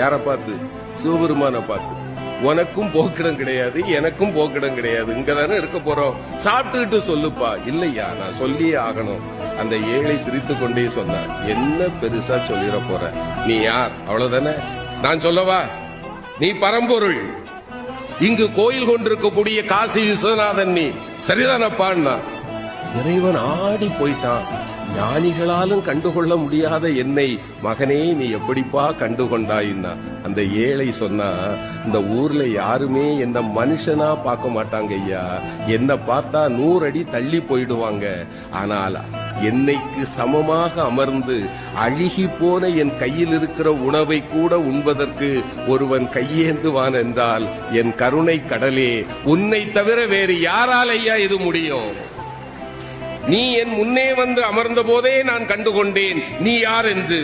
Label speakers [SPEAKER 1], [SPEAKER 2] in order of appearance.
[SPEAKER 1] யார பார்த்து? சிவபெருமான பார்த்து. உனக்கும் போக்கிடம் கிடையாது, எனக்கும் போக்கிடம் கிடையாது, இங்கதானே இருக்க போறோம், சாப்பிட்டுக்கிட்டு சொல்லுப்பா. இல்லையா, நான் சொல்லியே ஆகணும். அந்த ஏழை சிரித்து கொண்டே சொன்னார், என்ன பெருசா சொல்லிட போற, நீ யார், அவ்வளவுதானே, நான் சொல்லவா, நீ பரம்பொருள், இங்கு கோயில் கொண்டிருக்கக்கூடிய காசி விஸ்வநாதன், நீ சரிதானப்பான்னா. இறைவன் ஆடி போயிட்டான். ஞானிகளாலும் கண்டுகொள்ள முடியாத என்னை மகனே நீ எப்படிப்பா கண்டுகொண்டாயின்னா. அந்த ஏழை சொன்னா, இந்த ஊர்ல யாருமே என்ன மனுஷனா பார்க்க மாட்டாங்க ஐயா, என்ன பார்த்தா 100 அடி தள்ளி போயிடுவாங்க. ஆனால் என்னைக்கு சமமாக அமர்ந்து அழுகி போன என் கையில் இருக்கிற உணவை கூட உண்பதற்கு ஒருவன் கையேந்துவான் என்றால் என் கருணை கடலே, உன்னை தவிர வேறு யாரால் ஐயா இது முடியும்? நீ என் முன்னே வந்து அமர்ந்த போதே நான் கண்டுகொண்டேன் நீ யார் என்று.